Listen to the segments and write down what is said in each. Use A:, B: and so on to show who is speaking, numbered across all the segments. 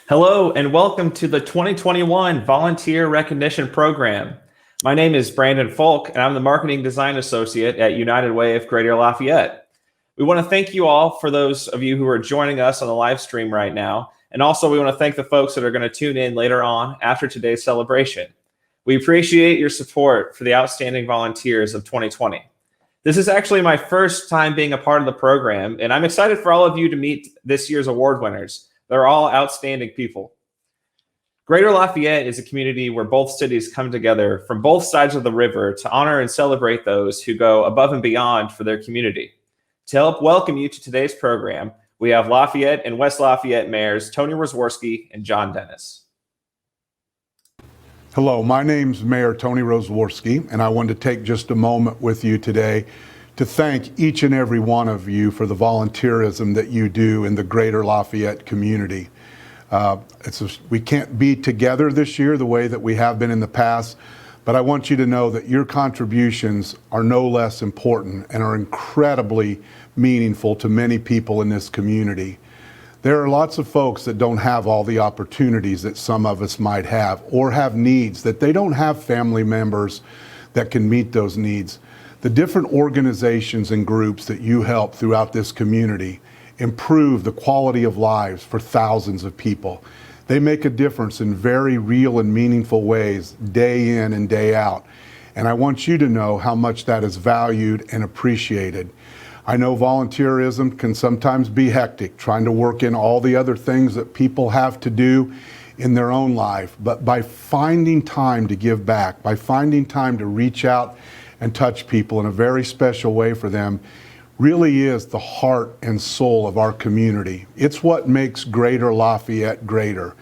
A: Hello and welcome to the 2021 Volunteer Recognition Program. My name is Brandon Folk and I'm the Marketing Design Associate at United Way of Greater Lafayette. We want to thank you all for those of you who are joining us on the live stream right now. And also we want to thank the folks that are going to tune in later on after today's celebration. We appreciate your support for the outstanding volunteers of 2020. This is actually my first time being a part of the program, and I'm excited for all of you to meet this year's award winners. They're all outstanding people. Greater Lafayette is a community where both cities come together from both sides of the river to honor and celebrate those who go above and beyond for their community. To help welcome you to today's program, we have Lafayette and West Lafayette mayors Tony Rosworski and John Dennis.
B: Hello, my name's Mayor Tony Rosworski, and I wanted to take just a moment with you today to thank each and every one of you for the volunteerism that you do in the Greater Lafayette community. We can't be together this year the way that we have been in the past, but I want you to know that your contributions are no less important and are incredibly meaningful to many people in this community. There are lots of folks that don't have all the opportunities that some of us might have, or have needs that they don't have family members that can meet those needs. The different organizations and groups that you help throughout this community improve the quality of lives for thousands of people. They make a difference in very real and meaningful ways, day in and day out. And I want you to know how much that is valued and appreciated. I know volunteerism can sometimes be hectic, trying to work in all the other things that people have to do in their own life. But by finding time to give back, by finding time to reach out and touch people in a very special way for them, really is the heart and soul of our community. It's what makes Greater Lafayette greater.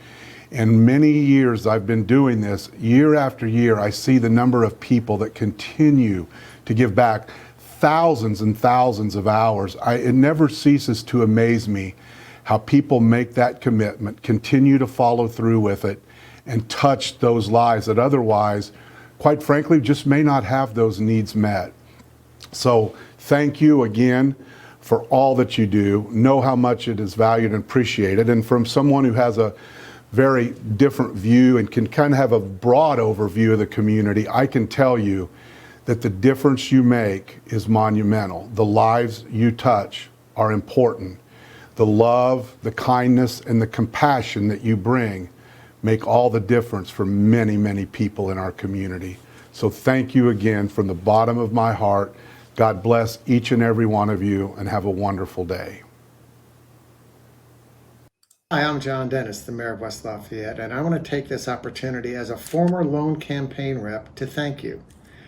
B: And many years I've been doing this, year after year, I see the number of people that continue to give back thousands and thousands of hours. It never ceases to amaze me how people make that commitment, continue to follow through with it, and touch those lives that otherwise, quite frankly, just may not have those needs met. So thank you again for all that you do. Know how much it is valued and appreciated. And from someone who has a very different view and can kind of have a broad overview of the community, I can tell you that the difference you make is monumental. The lives you touch are important. The love, the kindness, and the compassion that you bring make all the difference for many, many people in our community. So thank you again from the bottom of my heart. God bless each and every one of you, and have a wonderful day.
C: Hi, I'm John Dennis, the Mayor of West Lafayette, and I want to take this opportunity as a former lone campaign rep to thank you.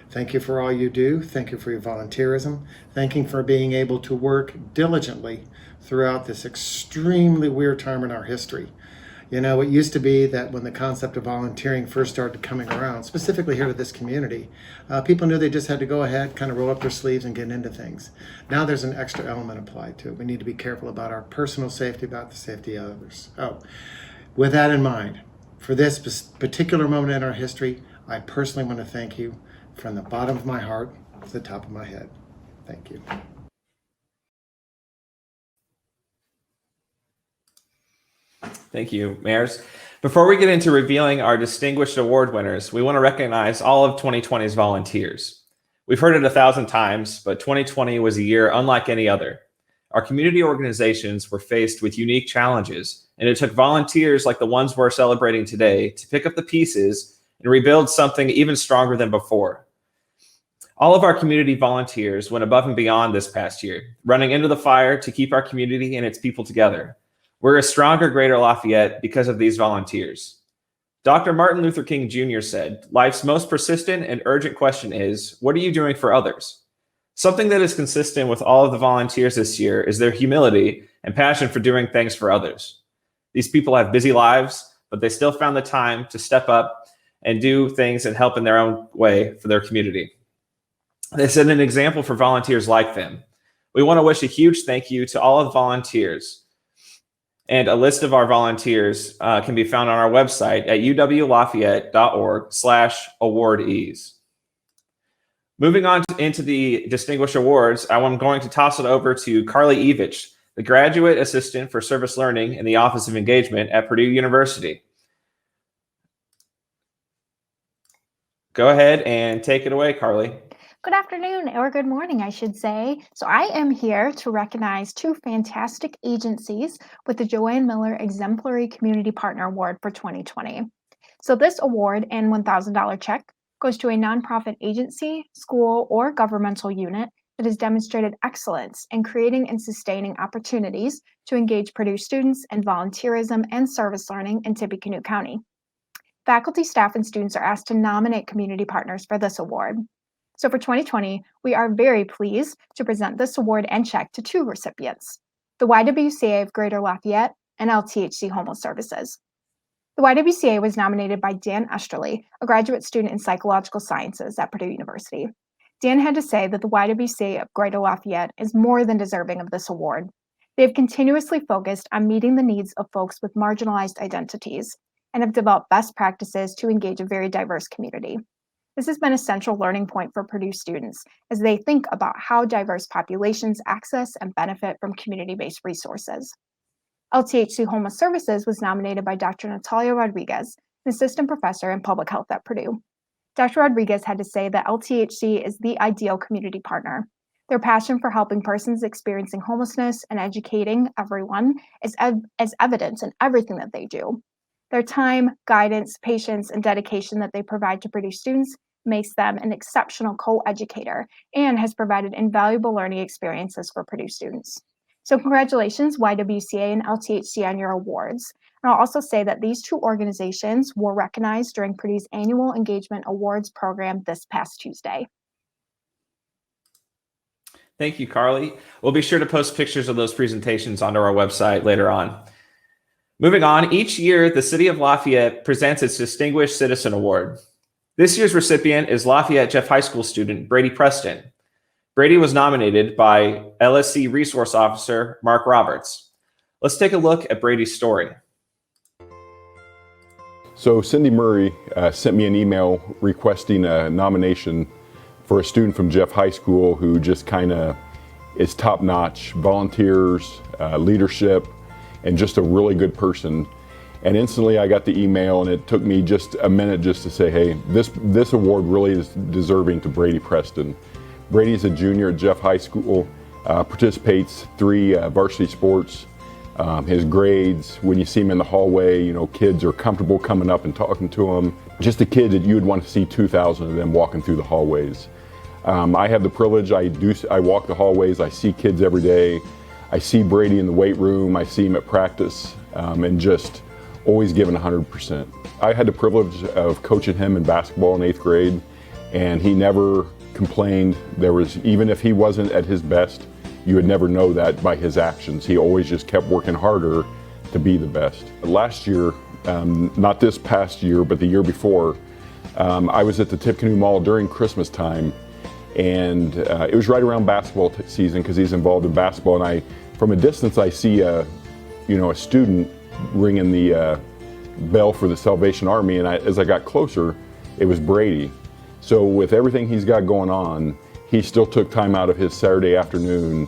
C: Thank you for all you do. Thank you for your volunteerism. Thank you for being able to work diligently throughout this extremely weird time in our history. You know, it used to be that when the concept of volunteering first started coming around, specifically here to this community, people knew they just had to go ahead, kind of roll up their sleeves and get into things. Now there's an extra element applied to it. We need to be careful about our personal safety, about the safety of others. Oh, with that in mind, for this particular moment in our history, I personally want to thank you from the bottom of my heart to the top of my head. Thank you.
A: Thank you, mayors. Before we get into revealing our distinguished award winners, we want to recognize all of 2020's volunteers. We've heard it 1,000 times, but 2020 was a year unlike any other. Our community organizations were faced with unique challenges, and it took volunteers like the ones we're celebrating today to pick up the pieces and rebuild something even stronger than before. All of our community volunteers went above and beyond this past year, running into the fire to keep our community and its people together. We're a stronger Greater Lafayette because of these volunteers. Dr. Martin Luther King Jr. said, "Life's most persistent and urgent question is, what are you doing for others?" Something that is consistent with all of the volunteers this year is their humility and passion for doing things for others. These people have busy lives, but they still found the time to step up and do things and help in their own way for their community. They set an example for volunteers like them. We want to wish a huge thank you to all of the volunteers. And a list of our volunteers can be found on our website at uwlafayette.org/awardees. Moving on into the distinguished awards, I'm going to toss it over to Carly Ywca, the Graduate Assistant for Service Learning in the Office of Engagement at Purdue University. Go ahead and take it away, Carly.
D: Good afternoon, or good morning, I should say. So I am here to recognize two fantastic agencies with the Joanne Miller Exemplary Community Partner Award for 2020. So this award and $1,000 check goes to a nonprofit agency, school, or governmental unit that has demonstrated excellence in creating and sustaining opportunities to engage Purdue students in volunteerism and service learning in Tippecanoe County. Faculty, staff, and students are asked to nominate community partners for this award. So for 2020, we are very pleased to present this award and check to two recipients, the YWCA of Greater Lafayette and LTHC Homeless Services. The YWCA was nominated by Dan Esterly, a graduate student in psychological sciences at Purdue University. Dan had to say that the YWCA of Greater Lafayette is more than deserving of this award. They have continuously focused on meeting the needs of folks with marginalized identities and have developed best practices to engage a very diverse community. This has been a central learning point for Purdue students as they think about how diverse populations access and benefit from community-based resources. LTHC Homeless Services was nominated by Dr. Natalia Rodriguez, an assistant professor in public health at Purdue. Dr. Rodriguez had to say that LTHC is the ideal community partner. Their passion for helping persons experiencing homelessness and educating everyone is evident in everything that they do. Their time, guidance, patience, and dedication that they provide to Purdue students makes them an exceptional co-educator and has provided invaluable learning experiences for Purdue students. So congratulations, YWCA and LTHC, on your awards. And I'll also say that these two organizations were recognized during Purdue's annual Engagement Awards program this past Tuesday.
A: Thank you, Carly. We'll be sure to post pictures of those presentations onto our website later on. Moving on, each year, the City of Lafayette presents its Distinguished Citizen Award. This year's recipient is Lafayette Jeff High School student Brady Preston. Brady was nominated by LSC Resource Officer Mark Roberts. Let's take a look at Brady's story.
E: So Cindy Murray sent me an email requesting a nomination for a student from Jeff High School who just kind of is top-notch, volunteers, leadership, and just a really good person. And instantly I got the email, and it took me just a minute just to say, hey, this award really is deserving to Brady Preston. Brady's a junior at Jeff High School, participates 3 varsity sports. His grades, when you see him in the hallway, you know, kids are comfortable coming up and talking to him. Just a kid that you would want to see 2,000 of them walking through the hallways. I have the privilege, I walk the hallways, I see kids every day. I see Brady in the weight room, I see him at practice, and just always giving 100%. I had the privilege of coaching him in basketball in 8th grade, and he never complained. Even if he wasn't at his best, you would never know that by his actions. He always just kept working harder to be the best. Last year, not this past year, but the year before, I was at the Tippecanoe Mall during Christmas time, and it was right around basketball season because he's involved in basketball, and from a distance I see a student ringing the bell for the Salvation Army, and as I got closer, it was Brady. So with everything he's got going on, he still took time out of his Saturday afternoon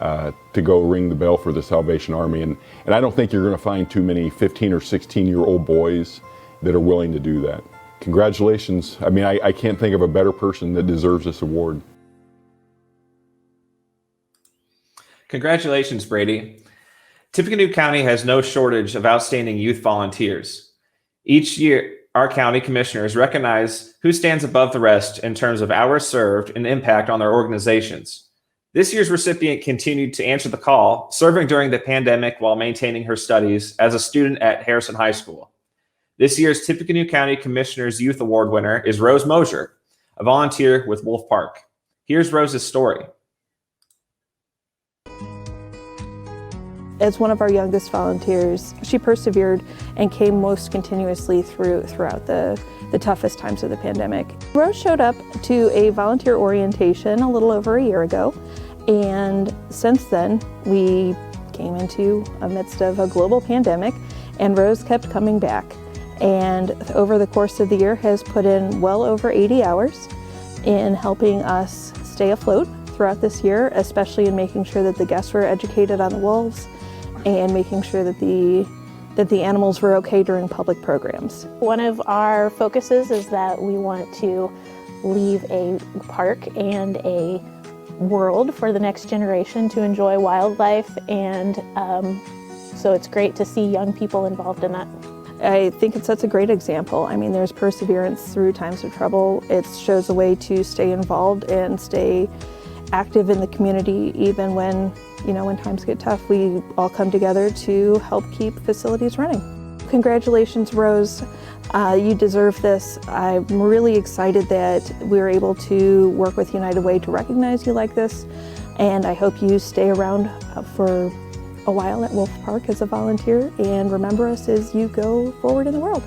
E: to go ring the bell for the Salvation Army, and I don't think you're going to find too many 15 or 16-year-old boys that are willing to do that. Congratulations. I mean, I can't think of a better person that deserves this award.
A: Congratulations, Brady. Tippecanoe County has no shortage of outstanding youth volunteers. Each year, our county commissioners recognize who stands above the rest in terms of hours served and impact on their organizations. This year's recipient continued to answer the call, serving during the pandemic while maintaining her studies as a student at Harrison High School. This year's Tippecanoe County Commissioner's Youth Award winner is Rose Mosher, a volunteer with Wolf Park. Here's Rose's story.
F: As one of our youngest volunteers, she persevered and came most continuously throughout the toughest times of the pandemic. Rose showed up to a volunteer orientation a little over a year ago, and since then we came into a midst of a global pandemic, and Rose kept coming back. And over the course of the year has put in well over 80 hours in helping us stay afloat throughout this year, especially in making sure that the guests were educated on the wolves and making sure that the animals were okay during public programs.
G: One of our focuses is that we want to leave a park and a world for the next generation to enjoy wildlife, and so it's great to see young people involved in that.
F: I think it sets a great example. I mean, there's perseverance through times of trouble. It shows a way to stay involved and stay active in the community, even when, when times get tough. We all come together to help keep facilities running. Congratulations, Rose. You deserve this. I'm really excited that we were able to work with United Way to recognize you like this, and I hope you stay around for a while at Wolf Park as a volunteer and remember us as you go forward in the world.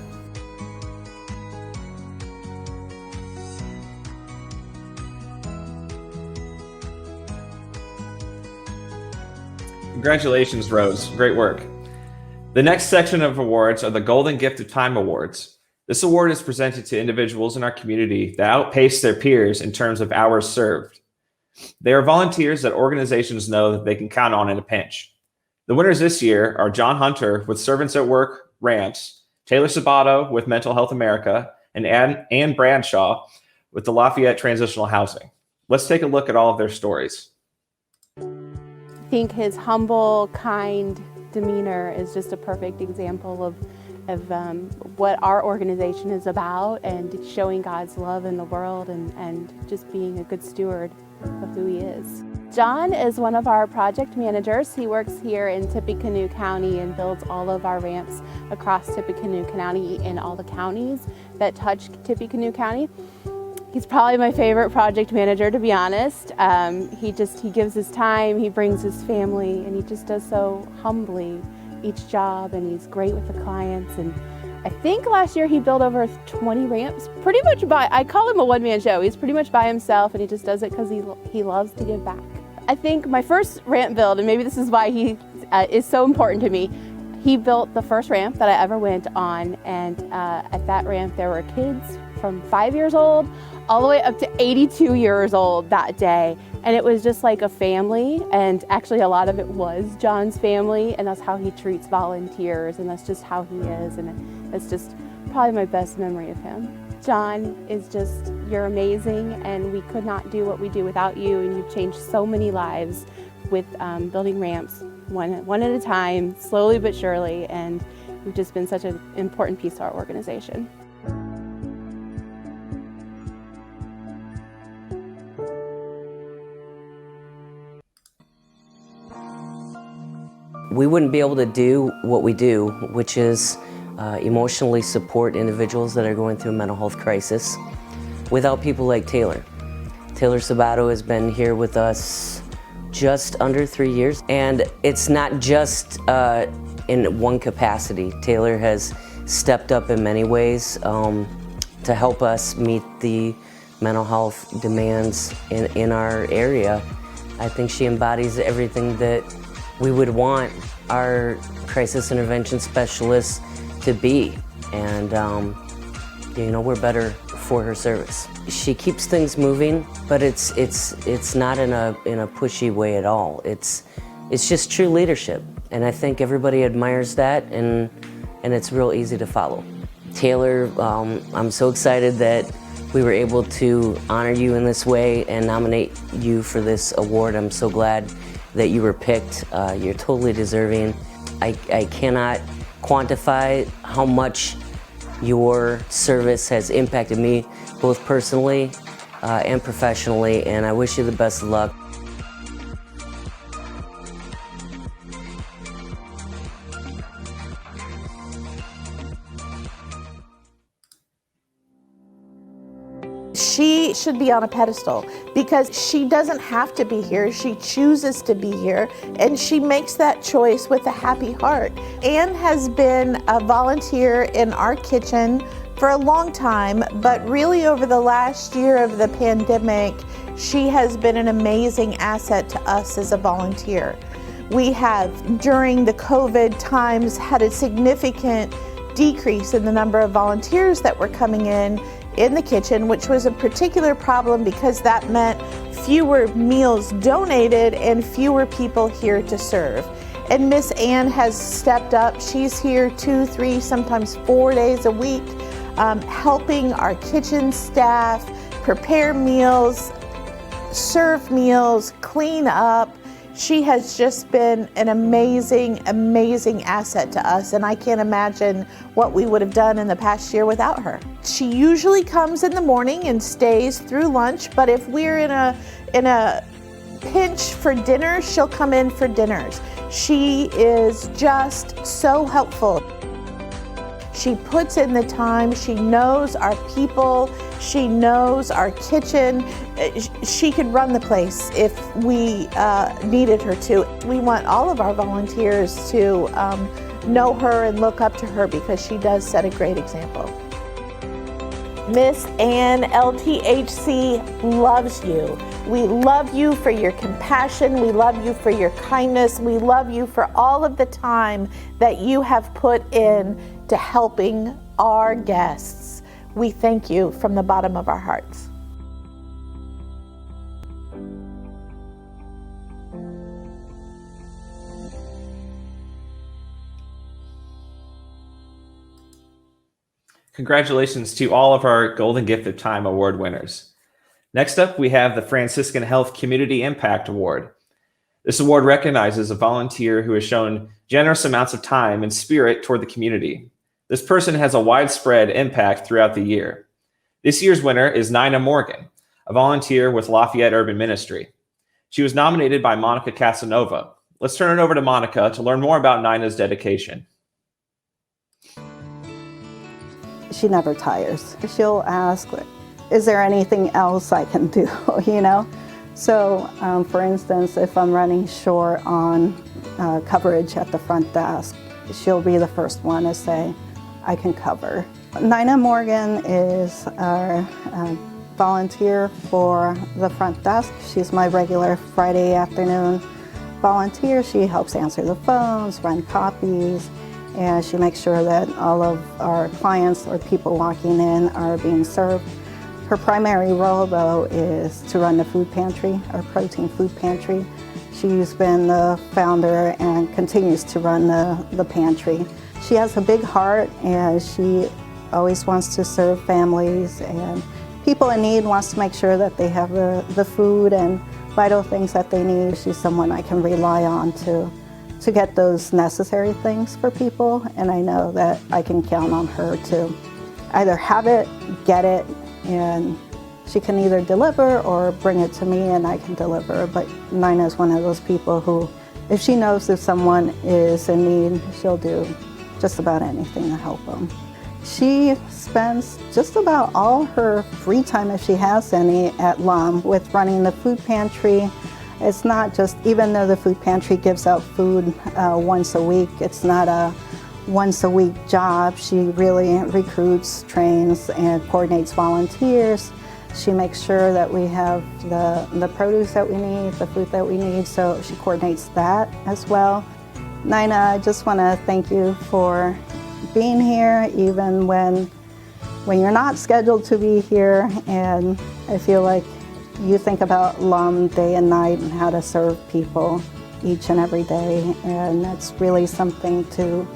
A: Congratulations, Rose. Great work. The next section of awards are the Golden Gift of Time Awards. This award is presented to individuals in our community that outpace their peers in terms of hours served. They are volunteers that organizations know that they can count on in a pinch. The winners this year are John Hunter with Servants at Work Ramps, Taylor Sabato with Mental Health America, and Ann Bradshaw with the Lafayette Transitional Housing. Let's take a look at all of their stories.
H: I think his humble, kind demeanor is just a perfect example of what our organization is about, and showing God's love in the world and just being a good steward of who he is. John is one of our project managers. He works here in Tippecanoe County and builds all of our ramps across Tippecanoe County in all the counties that touch Tippecanoe County. He's probably my favorite project manager, to be honest. He gives his time, he brings his family, and he just does so humbly each job, and he's great with the clients. And I think last year he built over 20 ramps, pretty much I call him a one-man show. He's pretty much by himself, and he just does it because he loves to give back. I think my first ramp build, and maybe this is why he is so important to me, he built the first ramp that I ever went on, and at that ramp there were kids from 5 years old all the way up to 82 years old that day. And it was just like a family, and actually a lot of it was John's family, and that's how he treats volunteers, and that's just how he is, and that's just probably my best memory of him. John is just, you're amazing, and we could not do what we do without you, and you've changed so many lives with building ramps one at a time, slowly but surely, and you've just been such an important piece to our organization.
I: We wouldn't be able to do what we do, which is emotionally support individuals that are going through a mental health crisis, without people like Taylor. Taylor Sabato has been here with us just under 3 years, and it's not just in one capacity. Taylor has stepped up in many ways to help us meet the mental health demands in our area. I think she embodies everything that we would want our crisis intervention specialists to be, and we're better for her service. She keeps things moving, but it's not in a pushy way at all. It's just true leadership, and I think everybody admires that, and it's real easy to follow. Taylor, I'm so excited that we were able to honor you in this way and nominate you for this award. I'm so glad that you were picked. You're totally deserving. I cannot quantify how much your service has impacted me, both personally and professionally, and I wish you the best of luck.
J: She should be on a pedestal because she doesn't have to be here. She chooses to be here, and she makes that choice with a happy heart. Anne has been a volunteer in our kitchen for a long time, but really over the last year of the pandemic, she has been an amazing asset to us as a volunteer. We have, during the COVID times, had a significant decrease in the number of volunteers that were coming in the kitchen, which was a particular problem because that meant fewer meals donated and fewer people here to serve. And Miss Ann has stepped up. She's here 2, 3, sometimes 4 days a week, helping our kitchen staff prepare meals, serve meals, clean up. She has just been an amazing, amazing asset to us, and I can't imagine what we would have done in the past year without her. She usually comes in the morning and stays through lunch, but if we're in a pinch for dinner, she'll come in for dinners. She is just so helpful. She puts in the time, she knows our people, she knows our kitchen. She could run the place if we needed her to. We want all of our volunteers to know her and look up to her because she does set a great example. Miss Ann LTHC loves you. We love you for your compassion. We love you for your kindness. We love you for all of the time that you have put in to helping our guests. We thank you from the bottom of our hearts.
A: Congratulations to all of our Golden Gift of Time Award winners. Next up, we have the Franciscan Health Community Impact Award. This award recognizes a volunteer who has shown generous amounts of time and spirit toward the community. This person has a widespread impact throughout the year. This year's winner is Nina Morgan, a volunteer with Lafayette Urban Ministry. She was nominated by Monica Casanova. Let's turn it over to Monica to learn more about Nina's dedication.
K: She never tires. She'll ask, is there anything else I can do, you know? So, for instance, if I'm running short on coverage at the front desk, she'll be the first one to say, I can cover. Nina Morgan is our volunteer for the front desk. She's my regular Friday afternoon volunteer. She helps answer the phones, run copies, and she makes sure that all of our clients or people walking in are being served. Her primary role, though, is to run the food pantry, our protein food pantry. She's been the founder and continues to run the pantry. She has a big heart, and she always wants to serve families and people in need, wants to make sure that they have the food and vital things that they need. She's someone I can rely on to get those necessary things for people, and I know that I can count on her to either have it, get it, and she can either deliver or bring it to me and I can deliver. But Nina is one of those people who, if she knows if someone is in need, she'll do just about anything to help them. She spends just about all her free time, if she has any, at LUM with running the food pantry. It's not just, even though the food pantry gives out food once a week, it's not a once a week job. She really recruits, trains, and coordinates volunteers. She makes sure that we have the produce that we need, the food that we need, so she coordinates that as well. Nina, I just want to thank you for being here, even when you're not scheduled to be here, and I feel like you think about LUM day and night and how to serve people each and every day, and that's really something to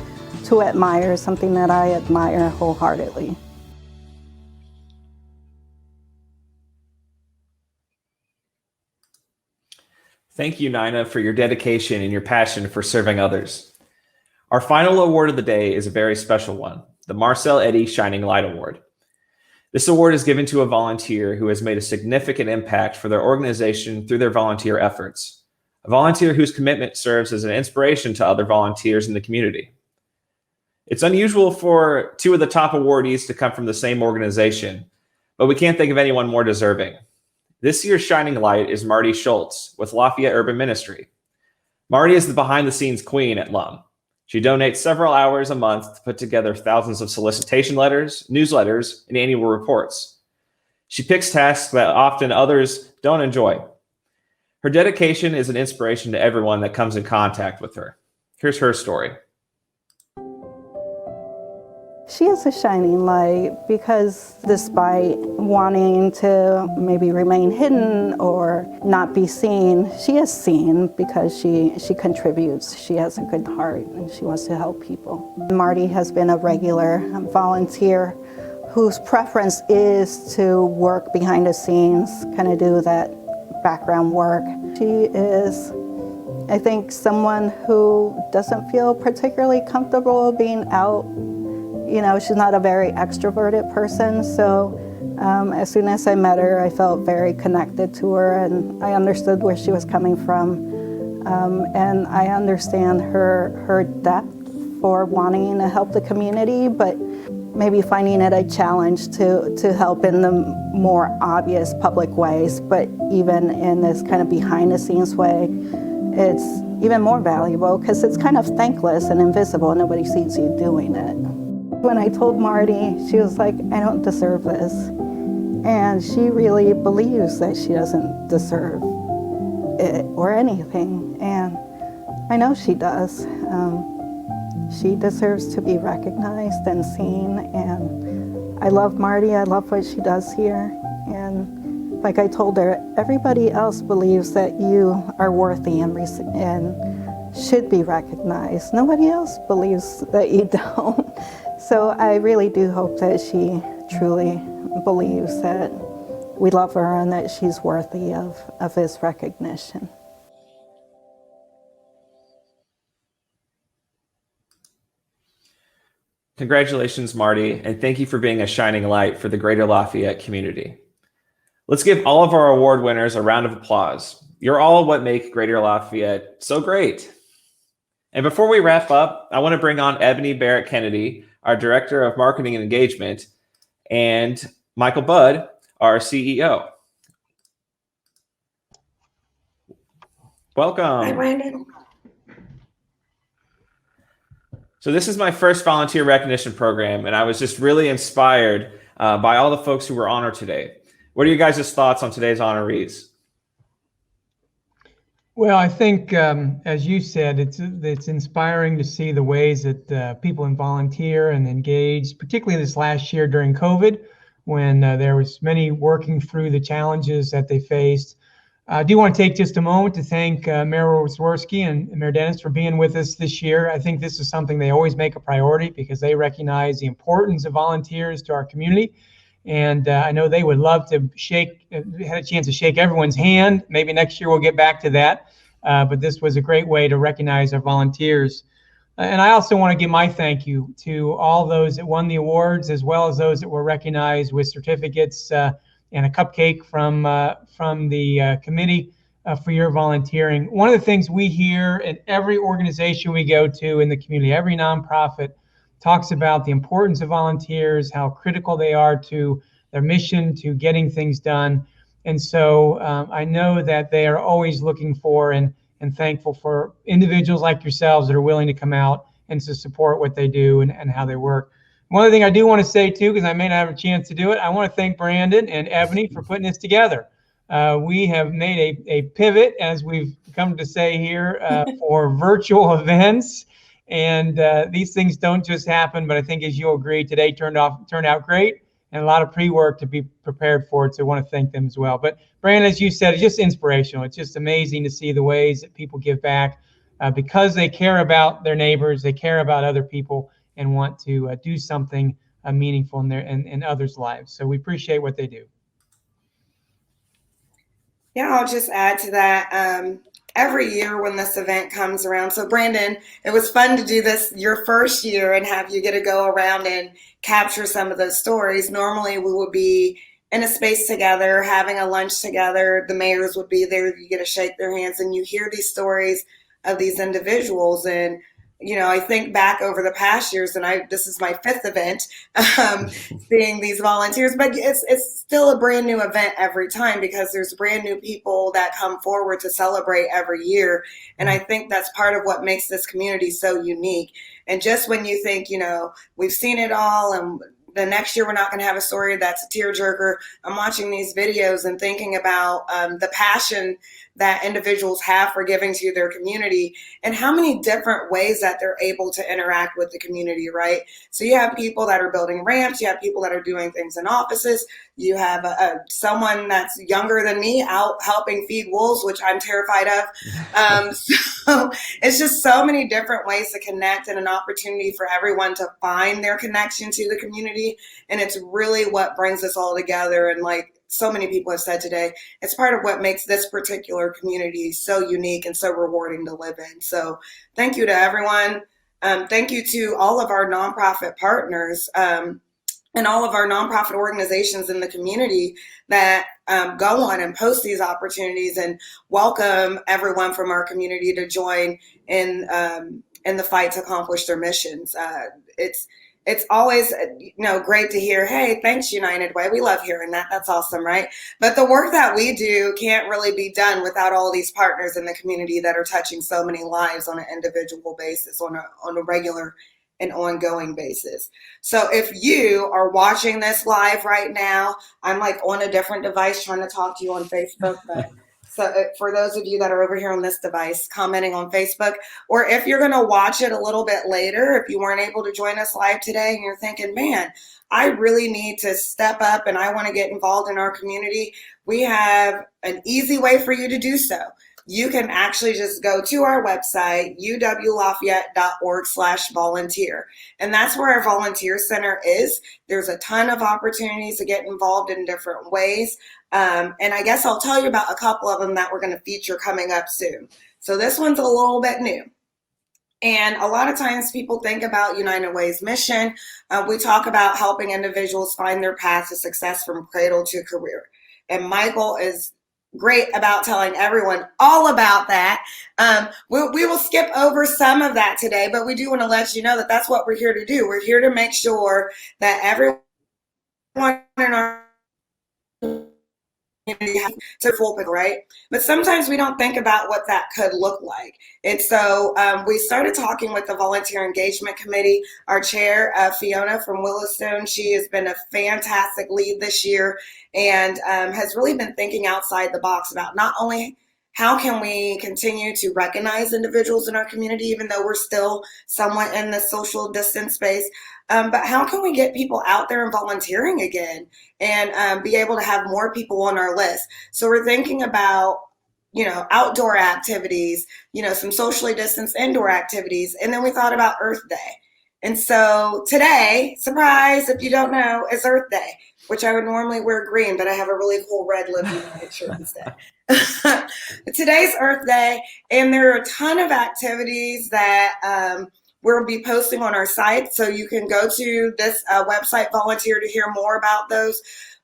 K: admire, something that I admire wholeheartedly.
A: Thank you, Nina, for your dedication and your passion for serving others. Our final award of the day is a very special one, the Marcel Eddy Shining Light Award. This award is given to a volunteer who has made a significant impact for their organization through their volunteer efforts, a volunteer whose commitment serves as an inspiration to other volunteers in the community. It's unusual for two of the top awardees to come from the same organization, but we can't think of anyone more deserving. This year's Shining Light is Marty Schultz with Lafayette Urban Ministry. Marty is the behind-the-scenes queen at LUM. She donates several hours a month to put together thousands of solicitation letters, newsletters, and annual reports. She picks tasks that often others don't enjoy. Her dedication is an inspiration to everyone that comes in contact with her. Here's her story.
K: She is a shining light because despite wanting to maybe remain hidden or not be seen, she is seen because she contributes. She has a good heart and she wants to help people. Marty has been a regular volunteer whose preference is to work behind the scenes, kind of do that background work. She is, I think, someone who doesn't feel particularly comfortable being out. You know, she's not a very extroverted person, so as soon as I met her, I felt very connected to her, and I understood where she was coming from, and I understand her depth for wanting to help the community, but maybe finding it a challenge to help in the more obvious public ways, but even in this kind of behind-the-scenes way, it's even more valuable because it's kind of thankless and invisible. Nobody sees you doing it. When I told Marty, she was like, I don't deserve this. And she really believes that she doesn't deserve it or anything. And I know she does. She deserves to be recognized and seen. And I love Marty. I love what she does here. And like I told her, everybody else believes that you are worthy and should be recognized. Nobody else believes that you don't. So I really do hope that she truly believes that we love her and that she's worthy of this recognition.
A: Congratulations, Marty, and thank you for being a shining light for the greater Lafayette community. Let's give all of our award winners a round of applause. You're all what make Greater Lafayette so great. And before we wrap up, I want to bring on Ebony Barrett-Kennedy, our Director of Marketing and Engagement, and Michael Budd, our CEO. Welcome.
L: Hi, Brandon.
A: So this is my first volunteer recognition program, and I was just really inspired by all the folks who were honored today. What are you guys' thoughts on today's honorees?
M: Well, I think, as you said, it's inspiring to see the ways that people volunteer and engage, particularly this last year during COVID, when there was many working through the challenges that they faced. I do want to take just a moment to thank Mayor Zworsky and Mayor Dennis for being with us this year. I think this is something they always make a priority because they recognize the importance of volunteers to our community. And I know they would love to had a chance to shake everyone's hand. Maybe next year we'll get back to that. But this was a great way to recognize our volunteers. And I also want to give my thank you to all those that won the awards, as well as those that were recognized with certificates and a cupcake from the committee for your volunteering. One of the things we hear in every organization we go to in the community, every nonprofit, talks about the importance of volunteers, how critical they are to their mission, to getting things done. And so I know that they are always looking for and thankful for individuals like yourselves that are willing to come out and to support what they do and how they work. One other thing I do want to say too, because I may not have a chance to do it, I want to thank Brandon and Ebony for putting this together. We have made a pivot, as we've come to say here, for virtual events. And these things don't just happen, but I think, as you'll agree, today turned out great, and a lot of pre-work to be prepared for it. So I want to thank them as well. But Brandon, as you said, it's just inspirational. It's just amazing to see the ways that people give back because they care about their neighbors, they care about other people, and want to do something meaningful in others' lives. So we appreciate what they do.
L: Yeah, I'll just add to that. Every year when this event comes around, so Brandon, it was fun to do this your first year and have you get to go around and capture some of those stories. Normally we would be in a space together, having a lunch together. The mayors would be there. You get to shake their hands and you hear these stories of these individuals. And you know, I think back over the past years, and this is my fifth event, seeing these volunteers, but it's still a brand new event every time because there's brand new people that come forward to celebrate every year. And I think that's part of what makes this community so unique. And just when you think, you know, we've seen it all and the next year we're not going to have a story that's a tearjerker, I'm watching these videos and thinking about the passion that individuals have for giving to their community, and how many different ways that they're able to interact with the community, right? So you have people that are building ramps, you have people that are doing things in offices, you have someone that's younger than me out helping feed wolves, which I'm terrified of. So it's just so many different ways to connect, and an opportunity for everyone to find their connection to the community. And it's really what brings us all together. And like so many people have said today, it's part of what makes this particular community so unique and so rewarding to live in. So thank you to everyone. Thank you to all of our nonprofit partners and all of our nonprofit organizations in the community that go on and post these opportunities and welcome everyone from our community to join in the fight to accomplish their missions. It's always, great to hear, hey, thanks, United Way. We love hearing that. That's awesome, right? But the work that we do can't really be done without all these partners in the community that are touching so many lives on an individual basis, on a regular and ongoing basis. So if you are watching this live right now, I'm like on a different device trying to talk to you on Facebook, but so for those of you that are over here on this device commenting on Facebook, or if you're going to watch it a little bit later, if you weren't able to join us live today and you're thinking, man, I really need to step up and I want to get involved in our community, we have an easy way for you to do so. You can actually just go to our website, uwlafayette.org/volunteer. And that's where our volunteer center is. There's a ton of opportunities to get involved in different ways. And I guess I'll tell you about a couple of them that we're going to feature coming up soon. So this one's a little bit new. And a lot of times people think about United Way's mission. We talk about helping individuals find their path to success from cradle to career. And Michael is great about telling everyone all about that. We will skip over some of that today, but we do want to let you know that that's what we're here to do. We're here to make sure that everyone in our to full pick, right? But sometimes we don't think about what that could look like. And so we started talking with the Volunteer Engagement Committee. Our chair, Fiona from Willowstone, she has been a fantastic lead this year and has really been thinking outside the box about not only how can we continue to recognize individuals in our community, even though we're still somewhat in the social distance space, but how can we get people out there and volunteering again and be able to have more people on our list? So we're thinking about, outdoor activities, some socially distanced indoor activities. And then we thought about Earth Day. And so today, surprise, if you don't know, is Earth Day, which I would normally wear green, but I have a really cool red Libby picture instead. Today's Earth Day, and there are a ton of activities that we'll be posting on our site. So you can go to this website, Volunteer, to hear more about those.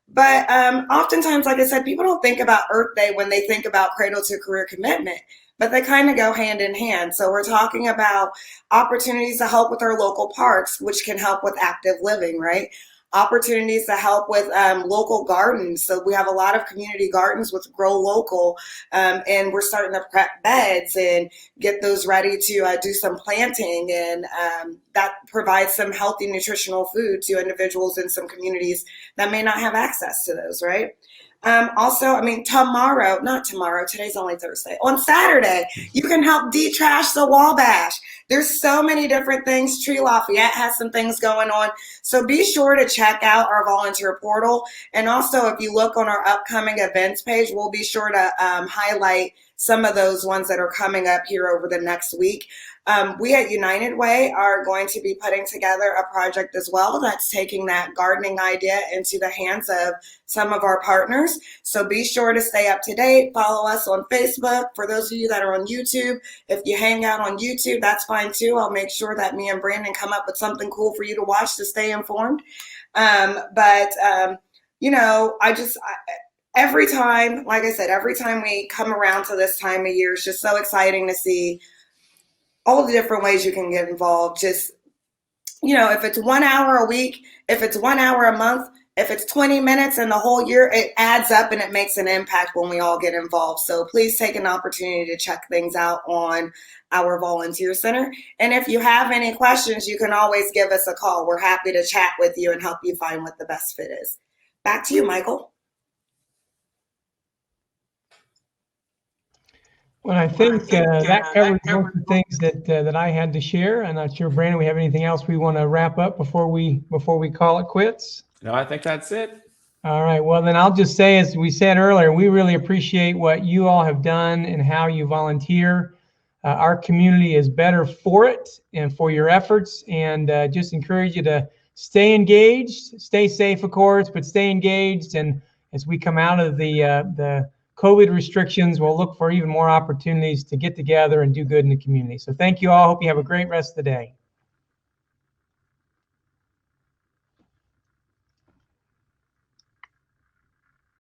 L: But oftentimes, like I said, people don't think about Earth Day when they think about cradle to career commitment, but they kind of go hand in hand. So we're talking about opportunities to help with our local parks, which can help with active living, right? Opportunities to help with local gardens. So we have a lot of community gardens with Grow Local, and we're starting to prep beds and get those ready to do some planting, and that provides some healthy nutritional food to individuals in some communities that may not have access to those, right? Today's only Thursday. On Saturday, you can help de-trash the Wabash. There's so many different things. Tree Lafayette has some things going on. So be sure to check out our volunteer portal. And also, if you look on our upcoming events page, we'll be sure to highlight some of those ones that are coming up here over the next week. We at United Way are going to be putting together a project as well that's taking that gardening idea into the hands of some of our partners. So be sure to stay up to date. Follow us on Facebook. For those of you that are on YouTube, if you hang out on YouTube, that's fine too. I'll make sure that me and Brandon come up with something cool for you to watch to stay informed. Every time, like I said, every time we come around to this time of year, it's just so exciting to see all the different ways you can get involved. Just, if it's 1 hour a week, if it's 1 hour a month, if it's 20 minutes in the whole year, it adds up and it makes an impact when we all get involved. So please take an opportunity to check things out on our volunteer center. And if you have any questions, you can always give us a call. We're happy to chat with you and help you find what the best fit is. Back to you, Michael.
M: Well, I think that covers most of the things that I had to share. I'm not sure, Brandon, we have anything else we want to wrap up before we call it quits?
A: No, I think that's it.
M: All right. Well, then I'll just say, as we said earlier, we really appreciate what you all have done and how you volunteer. Our community is better for it and for your efforts, and just encourage you to stay engaged, stay safe, of course, but stay engaged. And as we come out of the COVID restrictions, we'll look for even more opportunities to get together and do good in the community. So thank you all. Hope you have a great rest of the day.